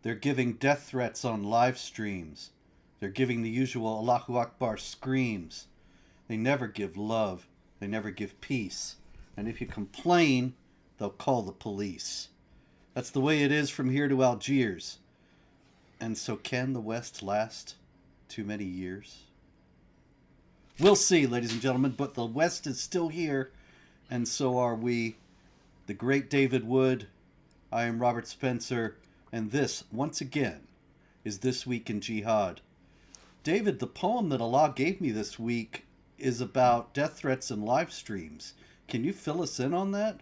They're giving death threats on live streams. They're giving the usual Allahu Akbar screams. They never give love. They never give peace. And if you complain, they'll call the police. That's the way it is from here to Algiers. And so can the West last too many years? We'll see, ladies and gentlemen, but the West is still here, and so are we. The great David Wood. I am Robert Spencer, and this, once again, is This Week in Jihad. David, the poem that Allah gave me this week is about death threats and live streams. Can you fill us in on that?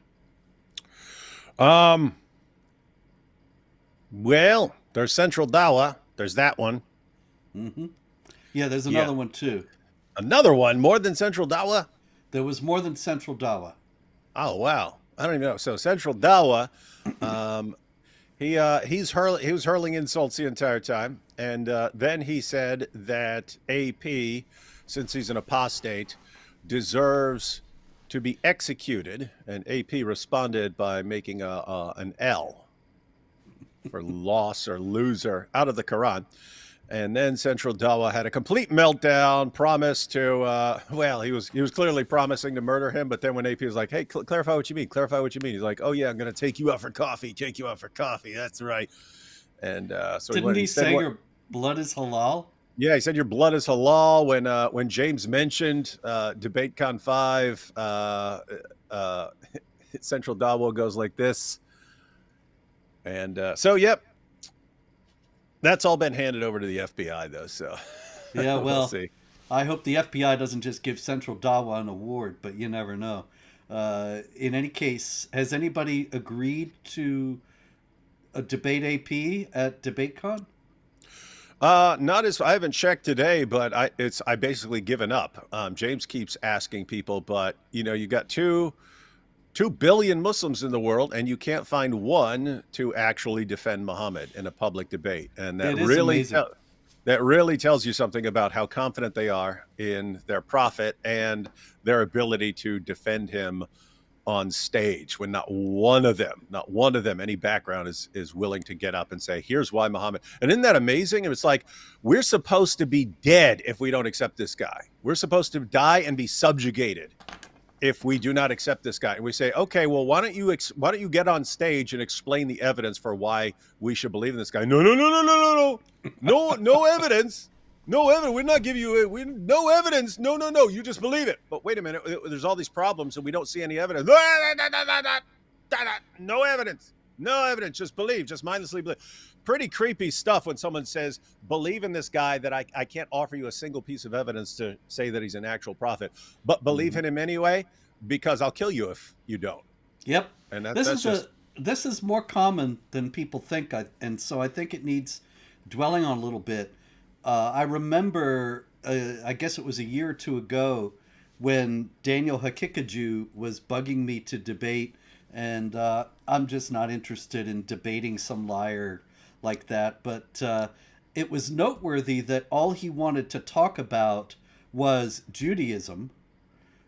Well, there's Central Dawa. There's that one. Mm-hmm. Yeah, there's another one too. Another one, more than Central Dawa? There was more than Central Dawa. Oh, wow. I don't even know. So Central Dawa, he was hurling insults the entire time. And then he said that AP, since he's an apostate, deserves to be executed. And AP responded by making an L for loss or loser out of the Quran. And then Central Dawa had a complete meltdown, promised to, he was clearly promising to murder him. But then when AP was like, hey, clarify what you mean. Clarify what you mean. He's like, oh, yeah, I'm going to take you out for coffee. Take you out for coffee. That's right. And so Didn't he say your blood is halal? Yeah, he said your blood is halal. When James mentioned DebateCon 5, Central Dawa goes like this. And yep. That's all been handed over to the FBI, though. So, yeah, well, we'll see. I hope the FBI doesn't just give Central Dawa an award, but you never know. In any case, has anybody agreed to debate AP at DebateCon? Not as I haven't checked today, but I basically given up. James keeps asking people, but you got 2 billion Muslims in the world, and you can't find one to actually defend Muhammad in a public debate. And that really tells you something about how confident they are in their prophet and their ability to defend him on stage, when not one of them, any background is willing to get up and say, here's why Muhammad. And isn't that amazing? And it's like, we're supposed to be dead if we don't accept this guy. We're supposed to die and be subjugated if we do not accept this guy. And we say, okay, well, why don't you get on stage and explain the evidence for why we should believe in this guy? No evidence. No evidence. We're not giving you no evidence. No. You just believe it. But wait a minute. There's all these problems and we don't see any evidence. No evidence. No evidence. Just believe. Just mindlessly believe. Pretty creepy stuff when someone says, believe in this guy that I can't offer you a single piece of evidence to say that he's an actual prophet, but believe in him anyway, because I'll kill you if you don't. Yep. And this is more common than people think. And so I think it needs dwelling on a little bit. I remember, I guess it was a year or two ago, when Daniel Hakikaju was bugging me to debate, and I'm just not interested in debating some liar like that. But it was noteworthy that all he wanted to talk about was Judaism,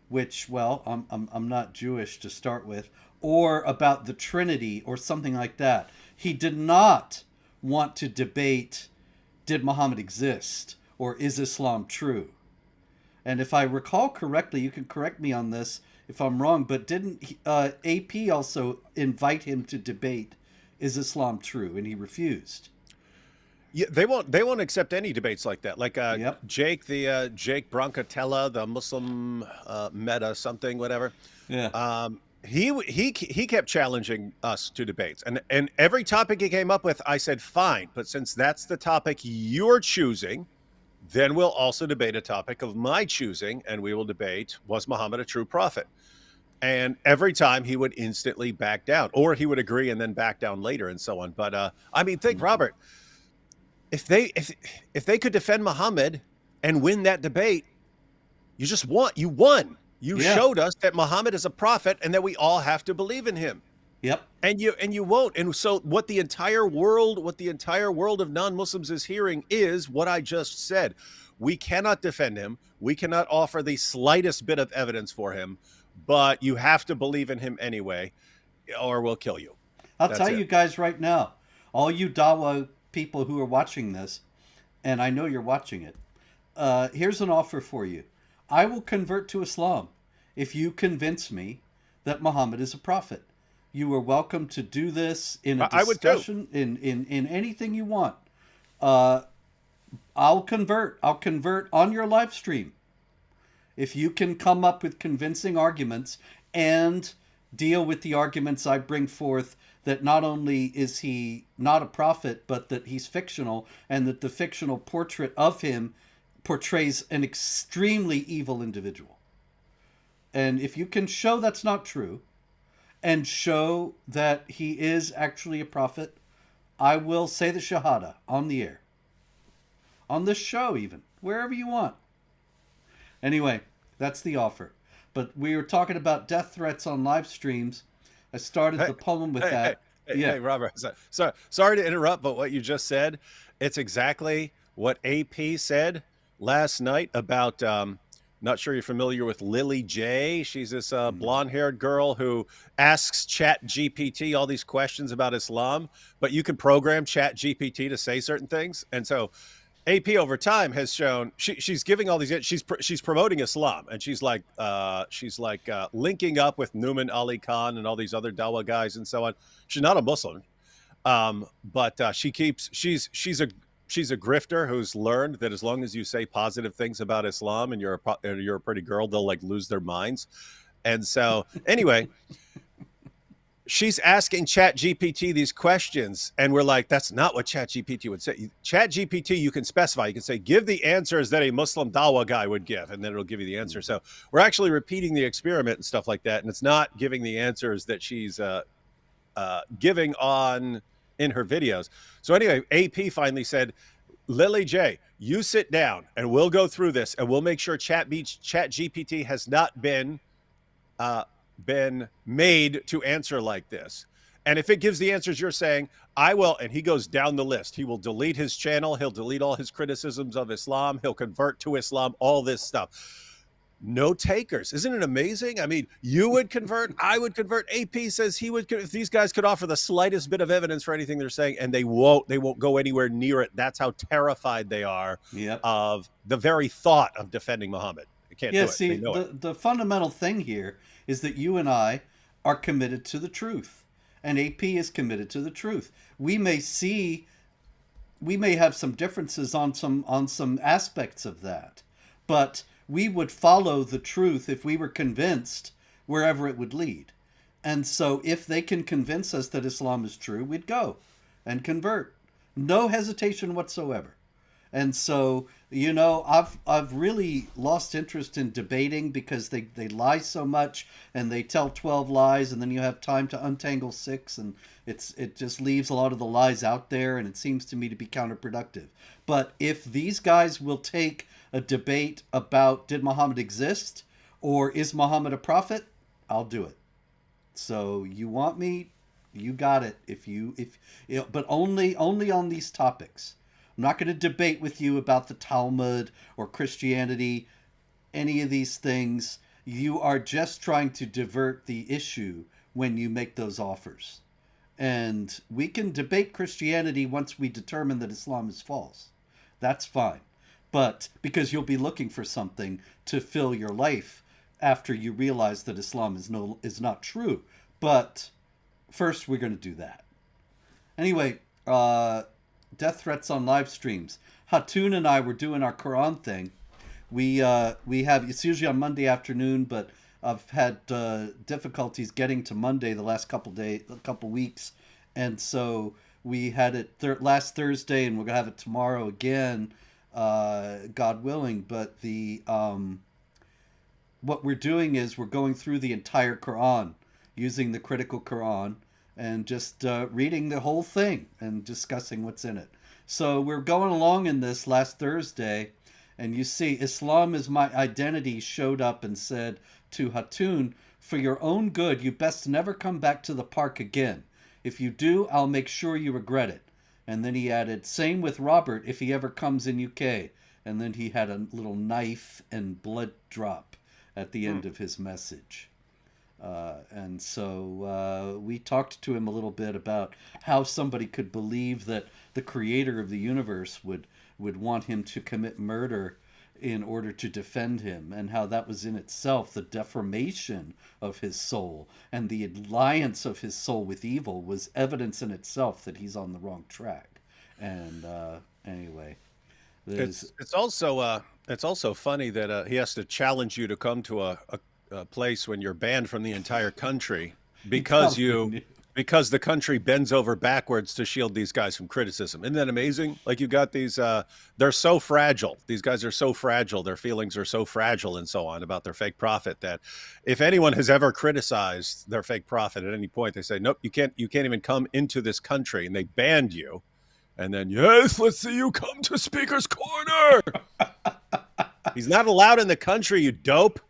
which, well, I'm not Jewish to start with, or about the Trinity or something like that. He did not want to debate, did Muhammad exist, or is Islam true? And if I recall correctly, you can correct me on this if I'm wrong, but didn't AP also invite him to debate, is Islam true? And he refused. Yeah, they won't accept any debates like that. Like Yep. Jake Brancatella, the Muslim meta something, whatever. Yeah. He kept challenging us to debates, and every topic he came up with, I said fine, but since that's the topic you're choosing, then we'll also debate a topic of my choosing, and we will debate, was Muhammad a true prophet? And every time he would instantly back down, or he would agree and then back down later, and so on. But I mean, think, Robert, if they could defend Muhammad and win that debate, you won. You showed us that Muhammad is a prophet and that we all have to believe in him. Yep. And you won't. And so what the entire world of non-Muslims is hearing is what I just said. We cannot defend him. We cannot offer the slightest bit of evidence for him, but you have to believe in him anyway, or we'll kill you. I'll tell you guys right now, all you Dawa people who are watching this, and I know you're watching it, here's an offer for you. I will convert to Islam if you convince me that Muhammad is a prophet. You are welcome to do this in a I would too. discussion, in anything you want. Uh, I'll convert. I'll convert on your live stream. If you can come up with convincing arguments and deal with the arguments I bring forth, that not only is he not a prophet, but that he's fictional, and that the fictional portrait of him portrays an extremely evil individual. And if you can show that's not true, and show that he is actually a prophet, I will say the Shahada on the air, on this show, even wherever you want. Anyway, that's the offer. But we were talking about death threats on live streams. I started Hey, the poem with hey, that. Yeah. hey, Robert. Sorry to interrupt, but what you just said, it's exactly what AP said last night about. Not sure you're familiar with Lily J. She's this blonde-haired girl who asks Chat GPT all these questions about Islam, but you can program Chat GPT to say certain things, and so AP over time has shown she's giving all these she's promoting Islam, and she's like linking up with Numan Ali Khan and all these other Dawa guys and so on. She's not a Muslim, but she's a grifter who's learned that as long as you say positive things about Islam and you're a pretty girl, they'll like lose their minds. And so anyway, she's asking Chat GPT these questions, and we're like, that's not what Chat GPT would say. Chat GPT, you can specify. You can say, give the answers that a Muslim Dawa guy would give, and then it'll give you the answer. So we're actually repeating the experiment and stuff like that, and it's not giving the answers that she's giving in her videos. So anyway, AP finally said, Lily J, you sit down, and we'll go through this, and we'll make sure Chat GPT has not been made to answer like this. And if it gives the answers you're saying, I will, and he goes down the list. He will delete his channel. He'll delete all his criticisms of Islam. He'll convert to Islam, all this stuff. No takers. Isn't it amazing? I mean, you would convert, I would convert. AP says he would, if these guys could offer the slightest bit of evidence for anything they're saying, and they won't go anywhere near it. That's how terrified they are of the very thought of defending Muhammad. They can't do it. See, the fundamental thing here is that you and I are committed to the truth, and AP is committed to the truth. We may have some differences on some aspects of that, but we would follow the truth if we were convinced wherever it would lead. And so if they can convince us that Islam is true, we'd go and convert. No hesitation whatsoever. And so, I've really lost interest in debating because they lie so much, and they tell 12 lies, and then you have time to untangle 6, and it just leaves a lot of the lies out there, and it seems to me to be counterproductive. But if these guys will take a debate about, did Muhammad exist, or is Muhammad a prophet, I'll do it. So you want me, you got it. But only on these topics. I'm not going to debate with you about the Talmud or Christianity, any of these things. You are just trying to divert the issue when you make those offers. And we can debate Christianity once we determine that Islam is false. That's fine. But because you'll be looking for something to fill your life after you realize that Islam is not true. But first we're going to do that. Anyway, death threats on live streams. Hatun and I were doing our Quran thing. We have, it's usually on Monday afternoon, but I've had difficulties getting to Monday the last couple weeks, and so we had it last Thursday, and we're gonna have it tomorrow again, God willing. But what we're doing is we're going through the entire Quran using the critical Quran and just reading the whole thing and discussing what's in it. So we're going along in this last Thursday, and you see, Islam is my identity showed up and said to Hatun, for your own good, you best never come back to the park again. If you do, I'll make sure you regret it. And then he added, same with Robert if he ever comes in UK. And then he had a little knife and blood drop at the end of his message. And so we talked to him a little bit about how somebody could believe that the creator of the universe would want him to commit murder in order to defend him, and how that was in itself the deformation of his soul, and the alliance of his soul with evil was evidence in itself that he's on the wrong track. And anyway, there's It's also funny that he has to challenge you to come to a place when you're banned from the entire country he because probably you knew. because the country bends over backwards to shield these guys from criticism. Isn't that amazing? Like you got these they're so fragile. These guys are so fragile. Their feelings are so fragile and so on about their fake prophet that if anyone has ever criticized their fake prophet at any point, they say, "Nope, you can't even come into this country," and they banned you. And then, yes, let's see you come to Speaker's Corner. He's not allowed in the country, you dope.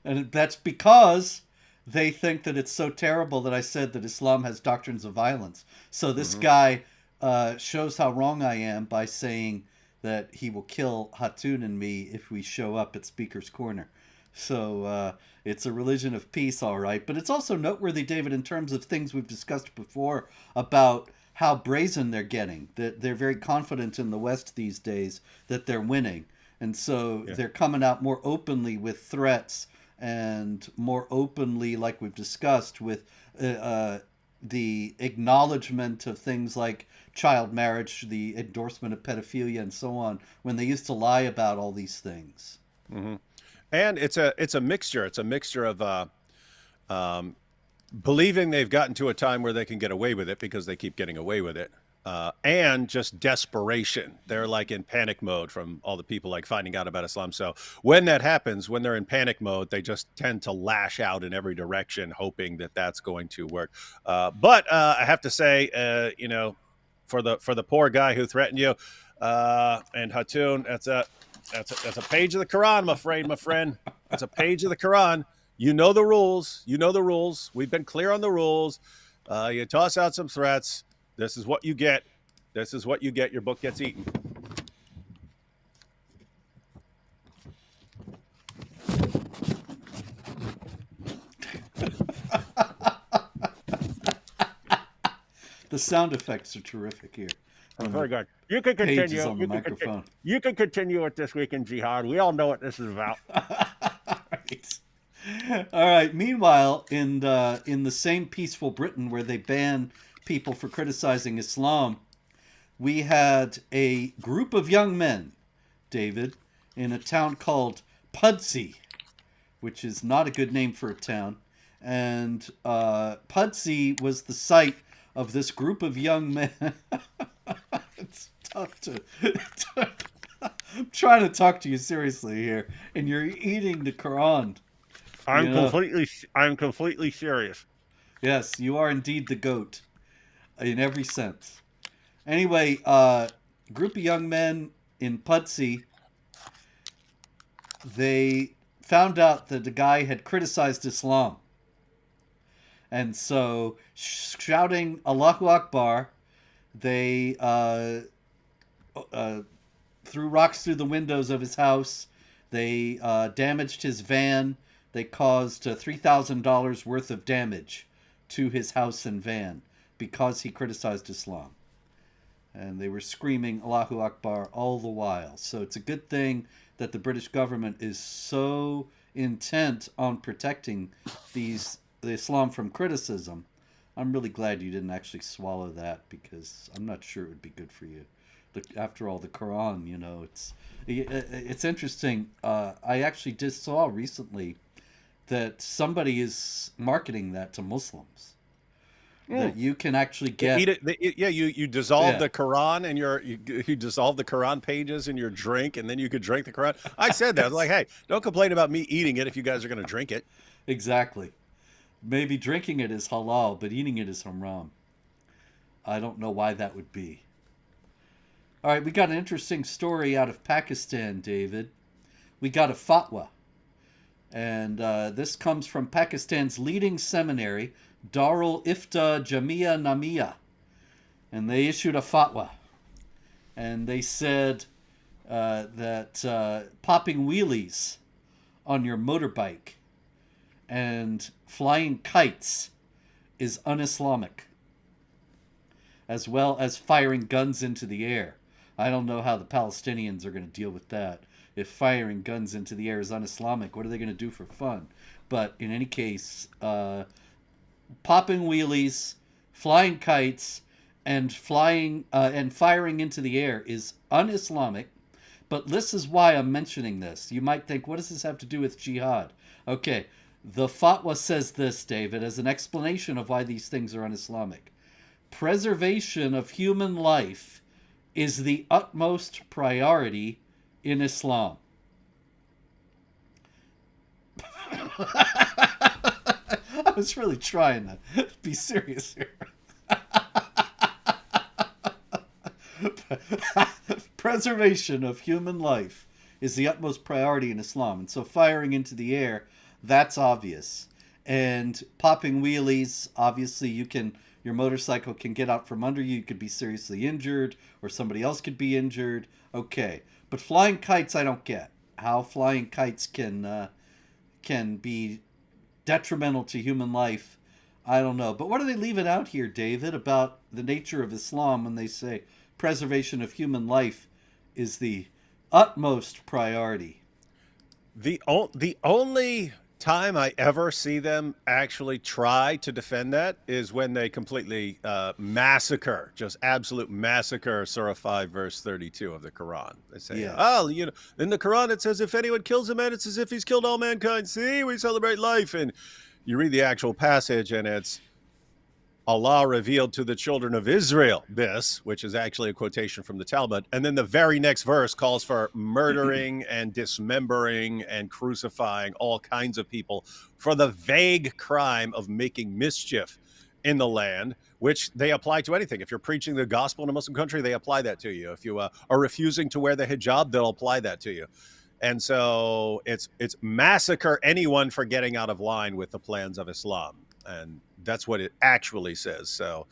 And that's because they think that it's so terrible that I said that Islam has doctrines of violence. So this Mm-hmm. guy shows how wrong I am by saying that he will kill Hatun and me if we show up at Speaker's Corner. So it's a religion of peace, all right. But it's also noteworthy, David, in terms of things we've discussed before about how brazen they're getting. That they're very confident in the West these days that they're winning. And so Yeah. they're coming out more openly with threats and more openly, like we've discussed, with the acknowledgement of things like child marriage, the endorsement of pedophilia, and so on, when they used to lie about all these things. Mm-hmm. And it's a mixture. It's a mixture of um, believing they've gotten to a time where they can get away with it because they keep getting away with it. And just desperation. They're like in panic mode from all the people like finding out about Islam. So when that happens, when they're in panic mode, they just tend to lash out in every direction, hoping that that's going to work. But I have to say, for the poor guy who threatened you, and Hatun, that's a page of the Quran, I'm afraid, my friend. That's a page of the Quran. You know the rules. You know the rules. We've been clear on the rules. You toss out some threats. This is what you get. This is what you get. Your book gets eaten. The sound effects are terrific here. Oh, When very the good. You can page continue. is on the You can continue. microphone. You can continue with this week in Jihad. We all know what this is about. Right. All right. Meanwhile, in the same peaceful Britain where they ban people for criticizing Islam, we had a group of young men, David, in a town called Pudsey, which is not a good name for a town. And Pudsey was the site of this group of young men. It's tough to. I'm trying to talk to you seriously here, and you're eating the Quran. You know, I'm completely serious. yes, you are indeed the goat in every sense. Anyway, group of young men in Pudsey, they found out that the guy had criticized Islam. And so, shouting Allahu Akbar, they threw rocks through the windows of his house. They damaged his van. They caused $3,000 worth of damage to his house and van because he criticized Islam. And they were screaming Allahu Akbar all the while. So it's a good thing that the British government is so intent on protecting the Islam from criticism. I'm really glad you didn't actually swallow that, because I'm not sure it would be good for you. After all, the Quran, it's interesting. I actually just saw recently that somebody is marketing that to Muslims. That you can actually get. Eat it. Yeah, you dissolve Yeah. the Quran and you dissolve the Quran pages in your drink, and then you could drink the Quran. I said that. I was like, hey, don't complain about me eating it if you guys are going to drink it. Exactly. Maybe drinking it is halal, but eating it is haram. I don't know why that would be. All right, we got an interesting story out of Pakistan, David. We got a fatwa. And this comes from Pakistan's leading seminary, Darul Ifta Jamia Namia. And they issued a fatwa. And they said that popping wheelies on your motorbike and flying kites is un-Islamic, as well as firing guns into the air. I don't know how the Palestinians are going to deal with that. If firing guns into the air is un-Islamic, what are they going to do for fun? But in any case, popping wheelies, flying kites, and firing into the air is un-Islamic. But this is why I'm mentioning this. You might think, what does this have to do with jihad? Okay, the fatwa says this, David, as an explanation of why these things are un-Islamic. Preservation of human life is the utmost priority in Islam. I was really trying to be serious here. Preservation of human life is the utmost priority in Islam. And so firing into the air, that's obvious. And popping wheelies, obviously your motorcycle can get out from under you. You could be seriously injured, or somebody else could be injured. Okay. But flying kites, I don't get. How flying kites can be detrimental to human life, I don't know. But what are they leaving out here, David, about the nature of Islam when they say preservation of human life is the utmost priority? The only time I ever see them actually try to defend that is when they completely massacre, just absolute massacre Surah 5, verse 32 of the Quran. They say, Yeah. oh, in the Quran it says if anyone kills a man, it's as if he's killed all mankind. See, we celebrate life. And you read the actual passage and it's Allah revealed to the children of Israel this, which is actually a quotation from the Talmud. And then the very next verse calls for murdering and dismembering and crucifying all kinds of people for the vague crime of making mischief in the land, which they apply to anything. If you're preaching the gospel in a Muslim country, they apply that to you. If you are refusing to wear the hijab, they'll apply that to you. And so it's massacre anyone for getting out of line with the plans of Islam. And that's what it actually says. So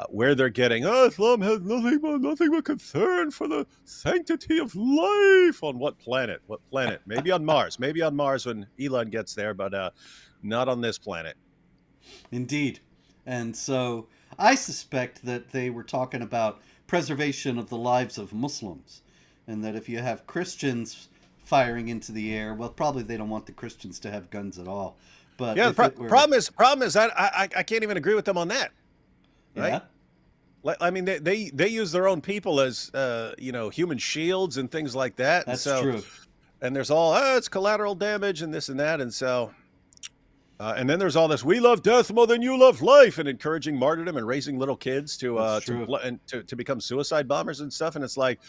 where they're getting, Islam has nothing but concern for the sanctity of life. On what planet? What planet? Maybe on Mars. Maybe on Mars when Elon gets there, but not on this planet. Indeed. And so I suspect that they were talking about preservation of the lives of Muslims. And that if you have Christians firing into the air, well, probably they don't want the Christians to have guns at all. But yeah, the problem is I can't even agree with them on that. Right? Yeah. I mean, they use their own people as human shields and things like that. That's and so, true. And there's all it's collateral damage and this and that, and so and then there's all this: we love death more than you love life, and encouraging martyrdom and raising little kids to become suicide bombers and stuff. And it's like,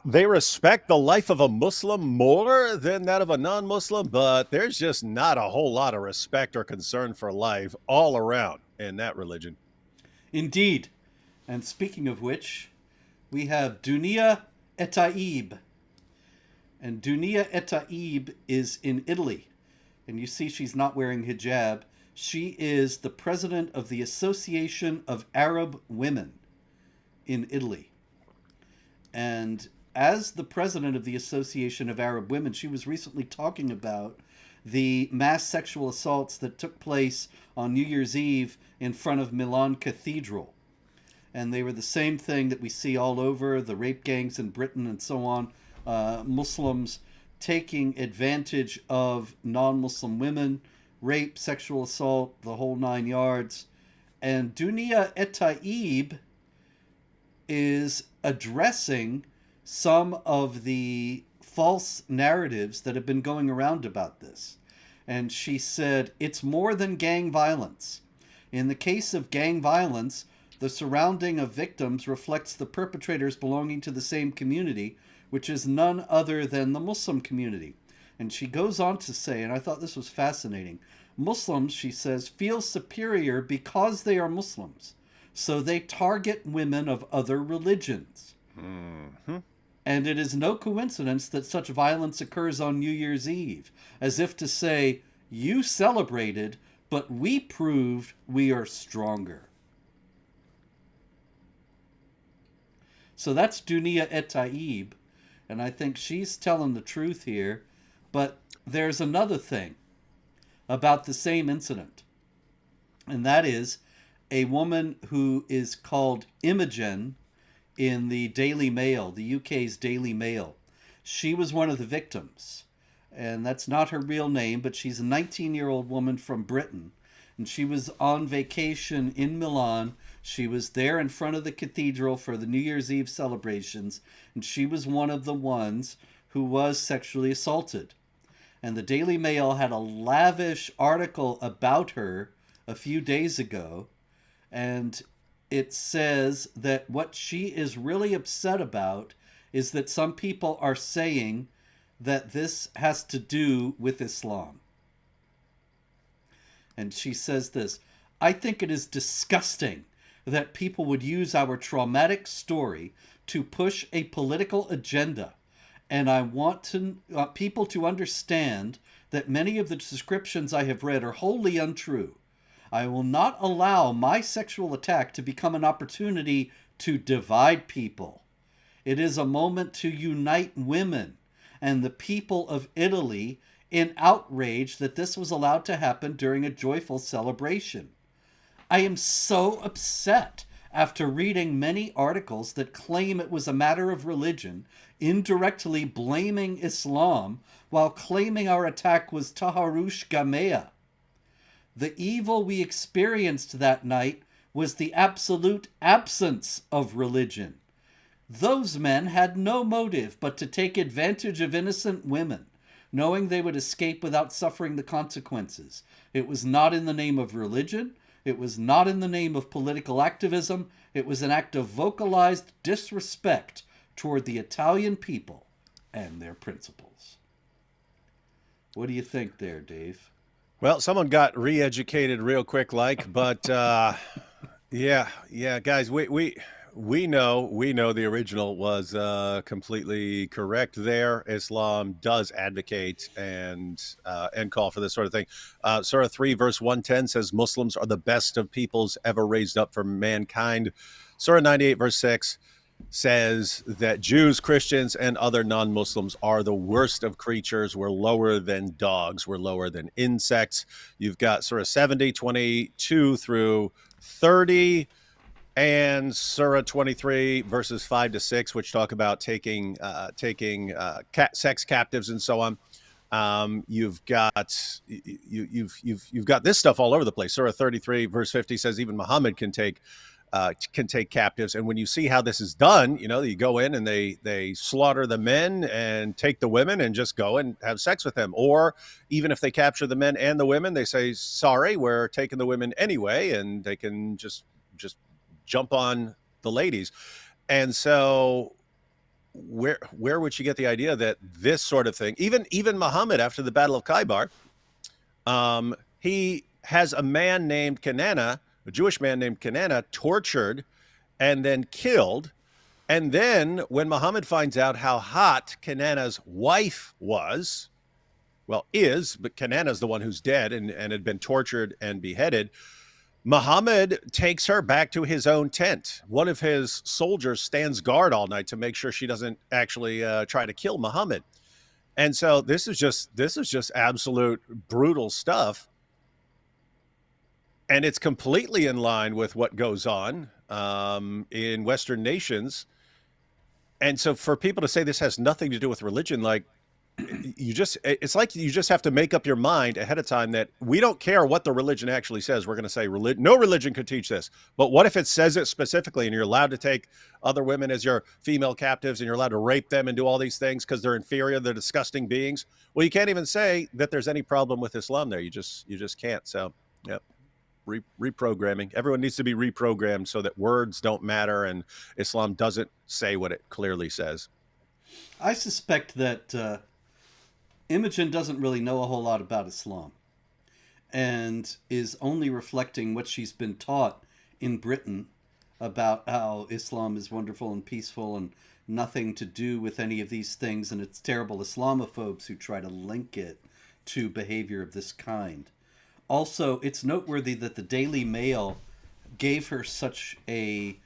they respect the life of a Muslim more than that of a non-Muslim, but there's just not a whole lot of respect or concern for life all around in that religion. Indeed. And speaking of which, we have Dunia Etaib. And Dunia Etaib is in Italy. And you see she's not wearing hijab. She is the president of the Association of Arab Women in Italy. And as the president of the Association of Arab Women, she was recently talking about the mass sexual assaults that took place on New Year's Eve in front of Milan Cathedral. And they were the same thing that we see all over, the rape gangs in Britain and so on. Muslims taking advantage of non-Muslim women, rape, sexual assault, the whole 9 yards. And Dunia Etaib is addressing some of the false narratives that have been going around about this. And she said, it's more than gang violence. In the case of gang violence, the surrounding of victims reflects the perpetrators belonging to the same community, which is none other than the Muslim community. And she goes on to say, and I thought this was fascinating, Muslims, she says, feel superior because they are Muslims. So they target women of other religions. Mm-hmm. And it is no coincidence that such violence occurs on New Year's Eve, as if to say, you celebrated, but we proved we are stronger. So that's Dunia Etaib, and I think she's telling the truth here. But there's another thing. about the same incident. And that is a woman who is called Imogen in the Daily Mail, the UK's Daily Mail. She was one of the victims. And that's not her real name, but she's a 19-year-old woman from Britain. And she was on vacation in Milan. She was there in front of the cathedral for the New Year's Eve celebrations. And she was one of the ones who was sexually assaulted. And the Daily Mail had a lavish article about her a few days ago. And it says that what she is really upset about is that some people are saying that this has to do with Islam. And she says this: I think it is disgusting that people would use our traumatic story to push a political agenda. And I want people to understand that many of the descriptions I have read are wholly untrue. I will not allow my sexual attack to become an opportunity to divide people. It is a moment to unite women and the people of Italy in outrage that this was allowed to happen during a joyful celebration. I am so upset after reading many articles that claim it was a matter of religion, indirectly blaming Islam while claiming our attack was Taharush Gamea. The evil we experienced that night was the absolute absence of religion. Those men had no motive but to take advantage of innocent women, knowing they would escape without suffering the consequences. It was not in the name of religion. It was not in the name of political activism. It was an act of vocalized disrespect toward the Italian people and their principles. What do you think there, Dave? Well, someone got re-educated real quick, but yeah, guys, we know the original was completely correct there. Islam does advocate and call for this sort of thing. Surah 3 verse 110 says Muslims are the best of peoples ever raised up for mankind. Surah 98 verse 6 says that Jews, Christians, and other non-Muslims are the worst of creatures. We're lower than dogs. We're lower than insects. You've got Surah 70, 22 through 30, and Surah 23, verses 5 to 6, which talk about taking sex captives and so on. You've got this stuff all over the place. Surah 33, verse 50 says even Muhammad can take captives. And when you see how this is done, you go in and they slaughter the men and take the women and just go and have sex with them. Or even if they capture the men and the women, they say, sorry, we're taking the women anyway, and they can just jump on the ladies. And so where would you get the idea that this sort of thing, even Muhammad after the Battle of Khaybar, he has a man named Kanana, a Jewish man named Kanana, tortured and then killed. And then when Muhammad finds out how hot Kanana's wife was, but Kanana's the one who's dead and had been tortured and beheaded, Muhammad takes her back to his own tent. One of his soldiers stands guard all night to make sure she doesn't actually try to kill Muhammad. And so this is just absolute brutal stuff. And it's completely in line with what goes on in Western nations. And so for people to say this has nothing to do with religion, it's like you just have to make up your mind ahead of time that we don't care what the religion actually says. We're going to say no religion could teach this. But what if it says it specifically and you're allowed to take other women as your female captives and you're allowed to rape them and do all these things because they're inferior, they're disgusting beings? Well, you can't even say that there's any problem with Islam there. You just can't. So, yep. Reprogramming. Everyone needs to be reprogrammed so that words don't matter and Islam doesn't say what it clearly says. I suspect that Imogen doesn't really know a whole lot about Islam and is only reflecting what she's been taught in Britain about how Islam is wonderful and peaceful and nothing to do with any of these things, and it's terrible Islamophobes who try to link it to behavior of this kind. Also, it's noteworthy that the Daily Mail gave her such a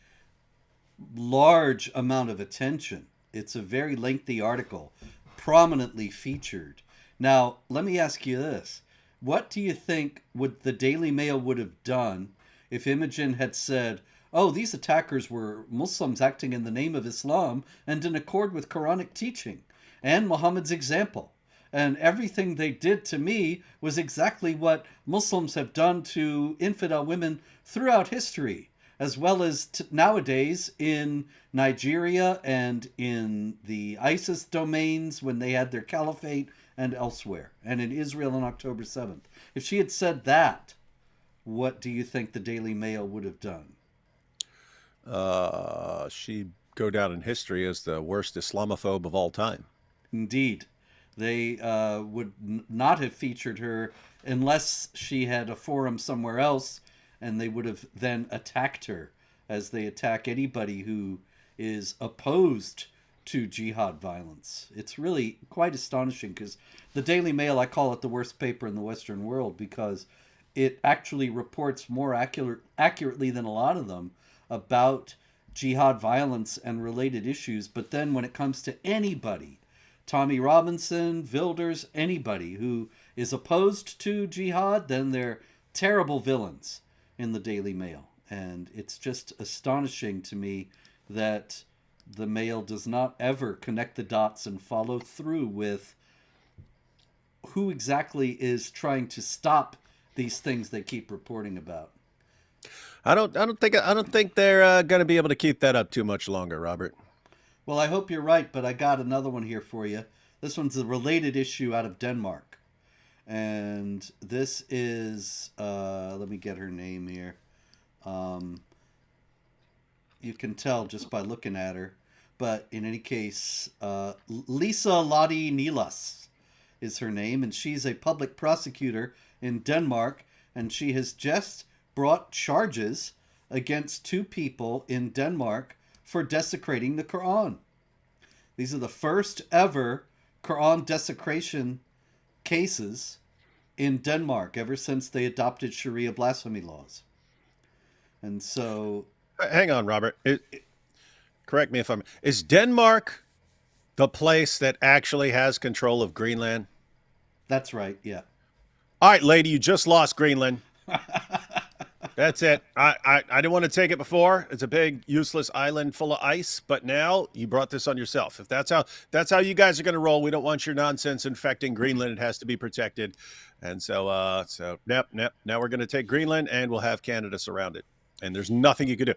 large amount of attention. It's a very lengthy article, prominently featured. Now, let me ask you this. What do you think would the Daily Mail would have done if Imogen had said, "Oh, these attackers were Muslims acting in the name of Islam and in accord with Quranic teaching and Muhammad's example. And everything they did to me was exactly what Muslims have done to infidel women throughout history, as well as nowadays in Nigeria and in the ISIS domains when they had their caliphate and elsewhere, and in Israel on October 7th." If she had said that, what do you think the Daily Mail would have done? She'd go down in history as the worst Islamophobe of all time. Indeed. They would not have featured her unless she had a forum somewhere else, and they would have then attacked her as they attack anybody who is opposed to jihad violence. It's really quite astonishing because the Daily Mail, I call it the worst paper in the Western world because it actually reports more accurately than a lot of them about jihad violence and related issues. But then when it comes to anybody, Tommy Robinson, Wilders, anybody who is opposed to jihad, then they're terrible villains in the Daily Mail. And it's just astonishing to me that the Mail does not ever connect the dots and follow through with who exactly is trying to stop these things they keep reporting about. I don't think they're going to be able to keep that up too much longer, Robert. Well, I hope you're right, but I got another one here for you. This one's a related issue out of Denmark. And this is, let me get her name here. You can tell just by looking at her. But in any case, Lisa Lotte Nilas is her name, and she's a public prosecutor in Denmark, and she has just brought charges against two people in Denmark for desecrating the Quran. These are the first ever Quran desecration cases in Denmark ever since they adopted Sharia blasphemy laws. And so... Hang on, Robert. Correct me if I'm... Is Denmark the place that actually has control of Greenland? That's right, yeah. All right, lady, you just lost Greenland. That's it. I didn't want to take it before. It's a big, useless island full of ice, but now you brought this on yourself. If that's how you guys are going to roll, we don't want your nonsense infecting Greenland. It has to be protected. And so now we're going to take Greenland and we'll have Canada surrounded. And there's nothing you can do.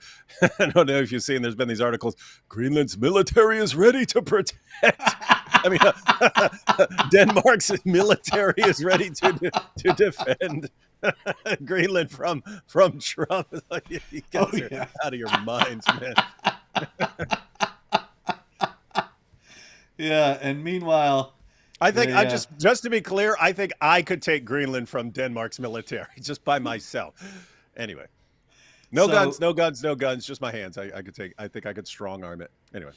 I don't know if you've seen, there's been these articles, Greenland's military is ready to protect. I mean, Denmark's military is ready to defend Greenland from Trump. You guys are out of your minds, man. Yeah, and meanwhile... I think, just to be clear, I think I could take Greenland from Denmark's military just by myself. Anyway. No guns, just my hands. I think I could strong arm it. Anyway.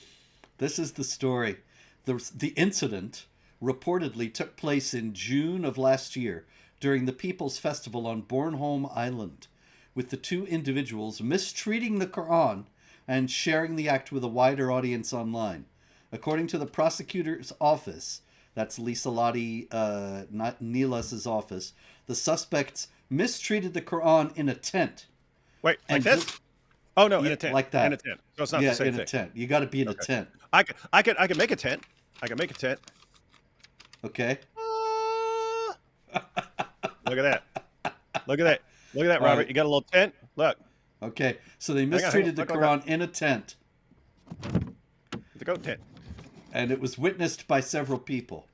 This is the story. The incident reportedly took place in June of last year during the People's Festival on Bornholm Island, with the two individuals mistreating the Quran and sharing the act with a wider audience online. According to the prosecutor's office, that's Lisa Lotte Nilas's office, the suspects mistreated the Quran in a tent. Wait, like this? Oh no, in a tent. Like that. In a tent. So it's not the same thing. In a tent. You got to be in a tent. I could make a tent. I can make a tent. Okay. Look at that. Look at that, Robert. Right. You got a little tent? Look. Okay. So they mistreated the Quran in a tent. The goat tent. And it was witnessed by several people.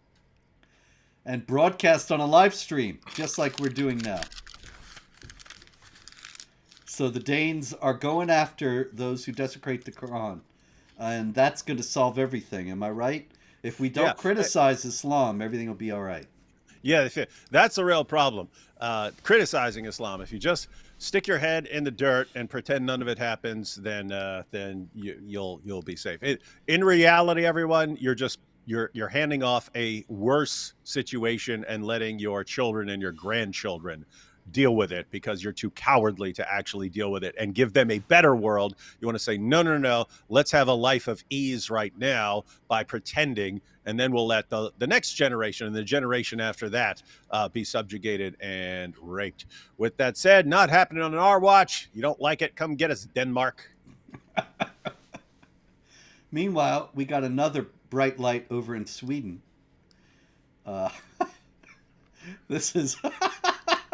And broadcast on a live stream, just like we're doing now. So the Danes are going after those who desecrate the Quran. And that's going to solve everything. Am I right? If we don't criticize Islam, everything will be all right. Yeah, that's the real problem. Criticizing Islam. If you just stick your head in the dirt and pretend none of it happens, then you'll be safe. In reality, everyone, you're handing off a worse situation and letting your children and your grandchildren deal with it because you're too cowardly to actually deal with it and give them a better world. You want to say, no, no, no, let's have a life of ease right now by pretending, and then we'll let the next generation and the generation after that be subjugated and raped. With that said, not happening on our watch. You don't like it? Come get us, Denmark. Meanwhile, we got another bright light over in Sweden. Uh, this is I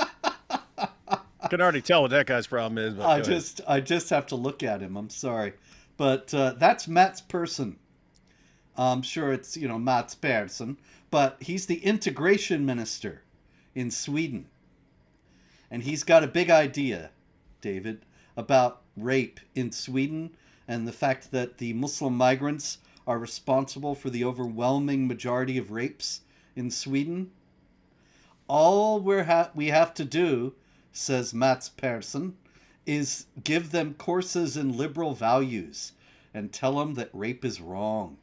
can already tell what that guy's problem is. But I just have to look at him. I'm sorry, but that's Mats Persson. I'm sure it's Mats Persson, but he's the integration minister in Sweden, and he's got a big idea, David, about rape in Sweden and the fact that the Muslim migrants are responsible for the overwhelming majority of rapes in Sweden. All we have to do, says Mats Persson, is give them courses in liberal values and tell them that rape is wrong.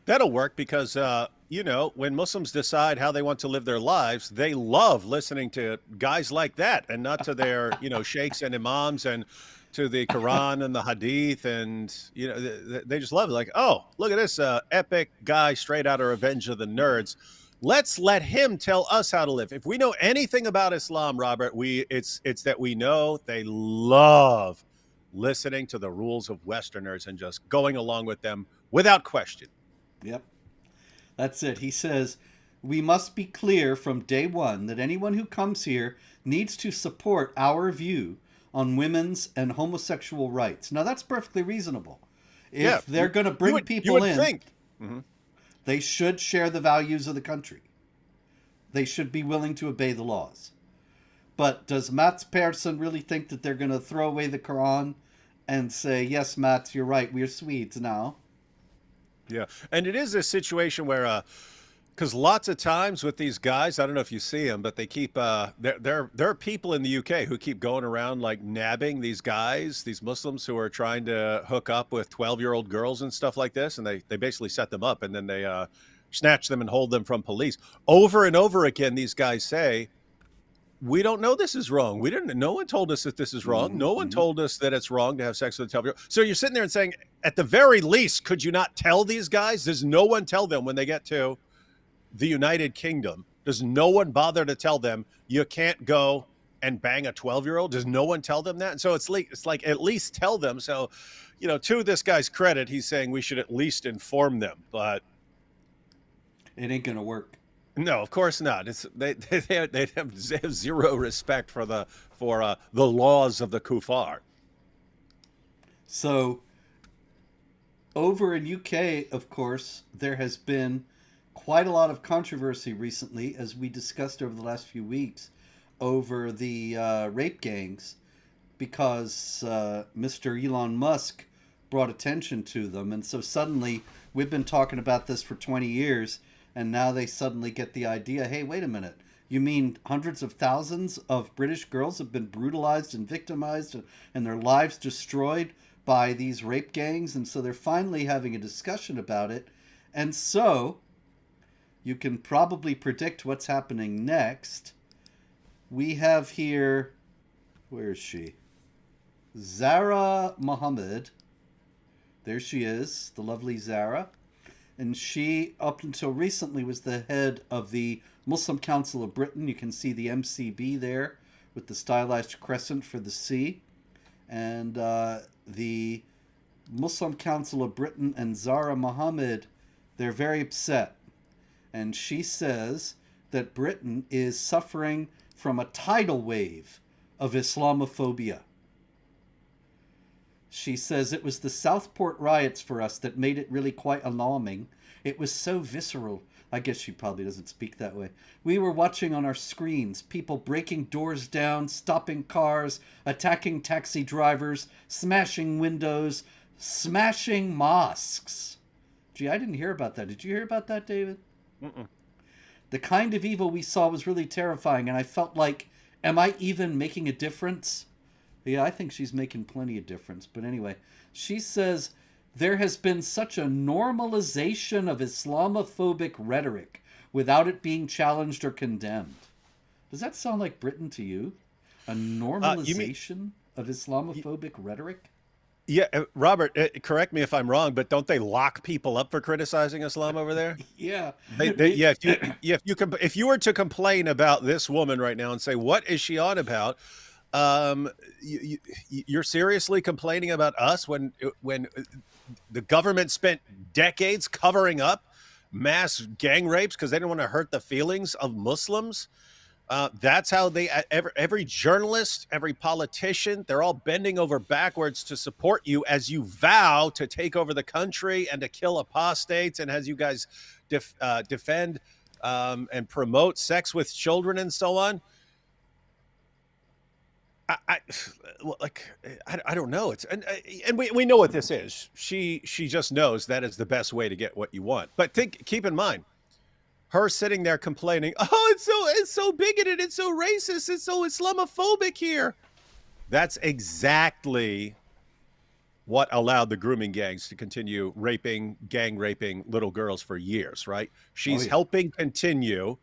That'll work because, when Muslims decide how they want to live their lives, they love listening to guys like that and not to their, sheikhs and imams and to the Quran and the Hadith. And, they just love it. Like, oh, look at this epic guy straight out of Revenge of the Nerds. Let's let him tell us how to live. If we know anything about Islam, Robert, it's that we know they love listening to the rules of Westerners and just going along with them without question. Yep. That's it. He says, we must be clear from day one that anyone who comes here needs to support our view on women's and homosexual rights. Now, that's perfectly reasonable. If they're going to bring people in, mm-hmm. They should share the values of the country. They should be willing to obey the laws. But does Mats Persson really think that they're going to throw away the Quran and say, yes, Mats, you're right, we're Swedes now? Yeah, and it is a situation where, because lots of times with these guys, I don't know if you see them, but they keep, there are people in the UK who keep going around like nabbing these guys, these Muslims who are trying to hook up with 12-year-old girls and stuff like this, and they basically set them up and then they snatch them and hold them from police. Over and over again, these guys say, we don't know this is wrong. No one told us that this is wrong. No one told us that it's wrong to have sex with a 12-year-old. So you're sitting there and saying, at the very least, could you not tell these guys? Does no one tell them when they get to the United Kingdom? Does no one bother to tell them you can't go and bang a 12-year-old? Does no one tell them that? And so it's like at least tell them. So, to this guy's credit, he's saying we should at least inform them, but it ain't gonna work. No, of course not. They have zero respect for the laws of the kuffar. So over in UK, of course, there has been quite a lot of controversy recently, as we discussed over the last few weeks, over the rape gangs, because Mr. Elon Musk brought attention to them. And so suddenly, we've been talking about this for 20 years, and now they suddenly get the idea, hey, wait a minute, you mean hundreds of thousands of British girls have been brutalized and victimized and their lives destroyed by these rape gangs? And so they're finally having a discussion about it. And so you can probably predict what's happening next. We have here, where is she? Zara Mohammed. There she is, the lovely Zara. And she, up until recently, was the head of the Muslim Council of Britain. You can see the MCB there with the stylized crescent for the C. And the Muslim Council of Britain and Zara Mohammed, they're very upset. And she says that Britain is suffering from a tidal wave of Islamophobia. She says it was the Southport riots for us that made it really quite alarming. It was so visceral. I guess she probably doesn't speak that way. We were watching on our screens, people breaking doors down, stopping cars, attacking taxi drivers, smashing windows, smashing mosques. Gee, I didn't hear about that. Did you hear about that, David? Mm-mm. The kind of evil we saw was really terrifying, and I felt like, am I even making a difference? Yeah, I think she's making plenty of difference. But anyway, she says there has been such a normalization of Islamophobic rhetoric without it being challenged or condemned. Does that sound like Britain to you? A You mean normalization of Islamophobic rhetoric? yeah, Robert, correct me if I'm wrong, but don't they lock people up for criticizing Islam over there? Yeah. It, Yeah, if you were to complain about this woman right now and say, "What is she on about?" Um, you're seriously complaining about us when the government spent decades covering up mass gang rapes because they didn't want to hurt the feelings of Muslims. That's how every journalist, every politician, they're all bending over backwards to support you as you vow to take over the country and to kill apostates, and as you guys defend and promote sex with children and so on. I well, like I don't know. It's and we know what this is. She just knows that is the best way to get what you want. But keep in mind, her sitting there complaining, "Oh, it's so bigoted, it's so racist, it's so Islamophobic here." That's exactly what allowed the grooming gangs to continue gang raping little girls for years, right? oh She's yeah. helping continue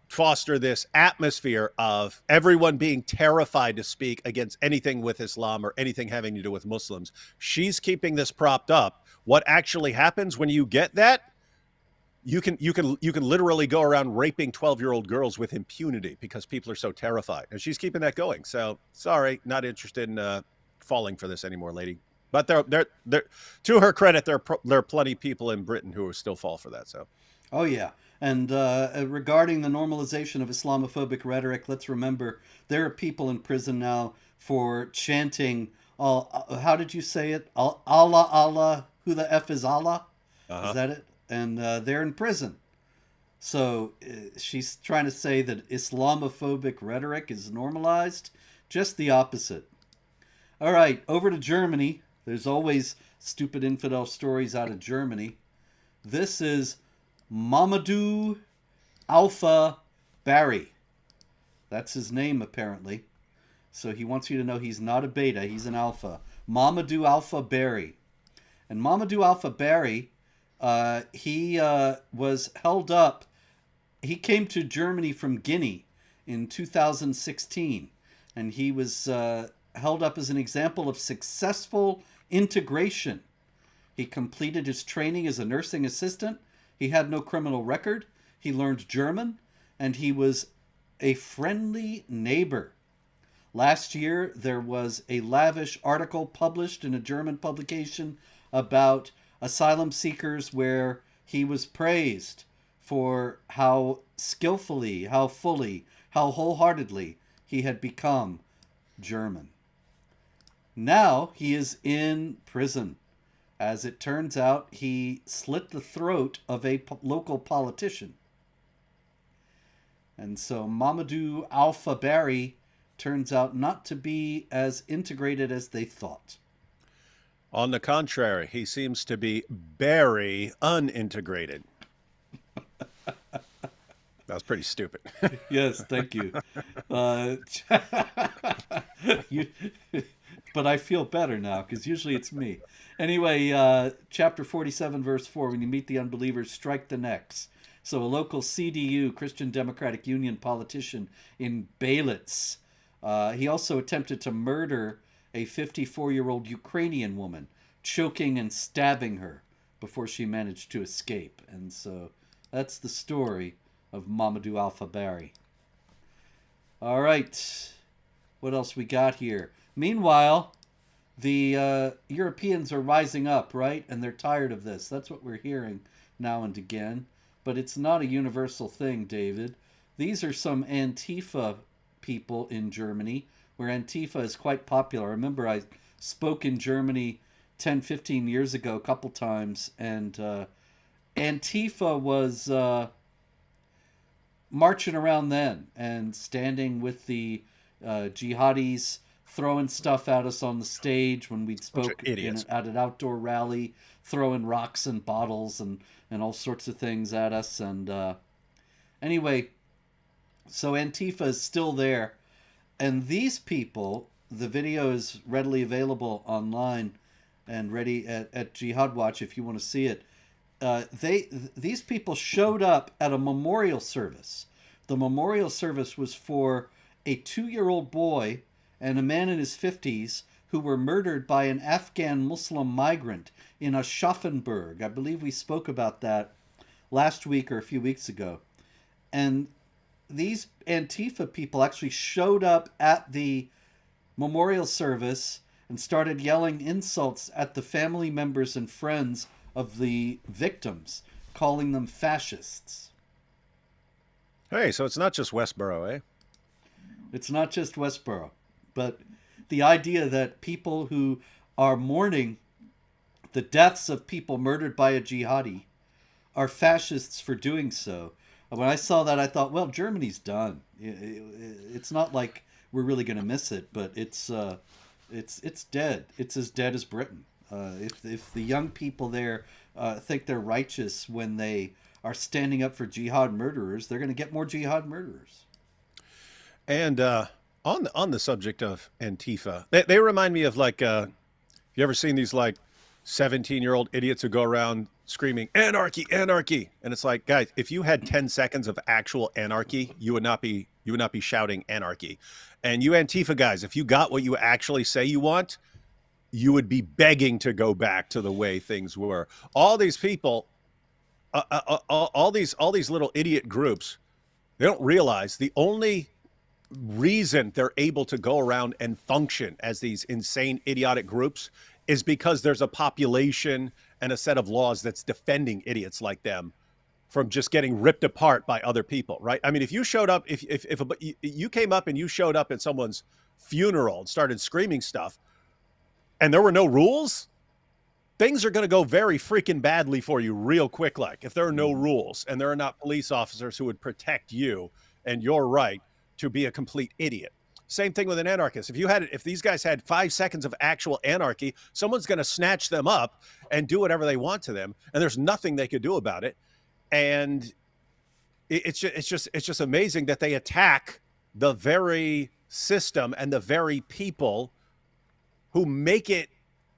foster this atmosphere of everyone being terrified to speak against anything with Islam or anything having to do with Muslims. She's keeping this propped up. What actually happens when you get that? You can literally go around raping 12-year-old girls with impunity because people are so terrified, and she's keeping that going. So sorry, not interested in falling for this anymore, lady. But they're to her credit, there are plenty of people in Britain who still fall for that. So Oh, yeah. And regarding the normalization of Islamophobic rhetoric, let's remember there are people in prison now for chanting, how did you say it? Allah, Allah, who the F is Allah? Is uh-huh. that it? And they're in prison. So she's trying to say that Islamophobic rhetoric is normalized. Just the opposite. All right, over to Germany. There's always stupid infidel stories out of Germany. This is Mamadou Alpha Barry. That's his name, apparently. So he wants you to know he's not a beta, he's an alpha. Mamadou Alpha Barry. And Mamadou Alpha Barry, he was held up. He came to Germany from Guinea in 2016. And he was held up as an example of successful integration. He completed his training as a nursing assistant. He had no criminal record. He learned German, and he was a friendly neighbor. Last year, there was a lavish article published in a German publication about asylum seekers where he was praised for how skillfully, how fully, how wholeheartedly he had become German. Now he is in prison. As it turns out, he slit the throat of a local politician. And so Mamadou Alpha Barry turns out not to be as integrated as they thought. On the contrary, he seems to be very unintegrated. That was pretty stupid. Yes, thank you. Uh, you but I feel better now because usually it's me. Anyway, chapter 47, verse 4 when you meet the unbelievers, strike the necks. So, a local CDU, Christian Democratic Union politician in Belitz, he also attempted to murder a 54-year-old Ukrainian woman, choking and stabbing her before she managed to escape. And so, that's the story of Mamadou Alpha Barry. All right. What else we got here? Meanwhile, the Europeans are rising up, right? And they're tired of this. That's what we're hearing now and again. But it's not a universal thing, David. These are some Antifa people in Germany, where Antifa is quite popular. Remember, I spoke in Germany 10, 15 years ago a couple times, and Antifa was marching around then and standing with the jihadis, throwing stuff at us on the stage when we Bunch of spoke idiots. at an outdoor rally, throwing rocks and bottles and all sorts of things at us. And anyway, so Antifa is still there. And these people, the video is readily available online and ready at Jihad Watch if you want to see it. these people showed up at a memorial service. The memorial service was for a 2-year-old boy and a man in his 50s who were murdered by an Afghan Muslim migrant in Aschaffenburg. I believe we spoke about that last week or a few weeks ago. And these Antifa people actually showed up at the memorial service and started yelling insults at the family members and friends of the victims, calling them fascists. Hey, so it's not just Westboro, eh? It's not just Westboro, but the idea that people who are mourning the deaths of people murdered by a jihadi are fascists for doing so. When I saw that, I thought, well, Germany's done. It's not like we're really going to miss it, but it's dead. It's as dead as Britain. If the young people there think they're righteous when they are standing up for jihad murderers, they're going to get more jihad murderers. And on the subject of Antifa, they remind me of like, you ever seen these like 17-year-old idiots who go around screaming anarchy, anarchy? And it's like, guys, if you had 10 seconds of actual anarchy, you would not be shouting anarchy. And you Antifa guys, if you got what you actually say you want, you would be begging to go back to the way things were. All these people, all these little idiot groups, they don't realize the only reason they're able to go around and function as these insane, idiotic groups is because there's a population and a set of laws that's defending idiots like them from just getting ripped apart by other people, right? I mean, if you showed up, if you came up and you showed up at someone's funeral and started screaming stuff, and there were no rules, things are going to go very freaking badly for you real quick. Like if there are no rules and there are not police officers who would protect you and your right to be a complete idiot. Same thing with an anarchist. If these guys had 5 seconds of actual anarchy, someone's going to snatch them up and do whatever they want to them, and there's nothing they could do about it. And it's just amazing that they attack the very system and the very people who make it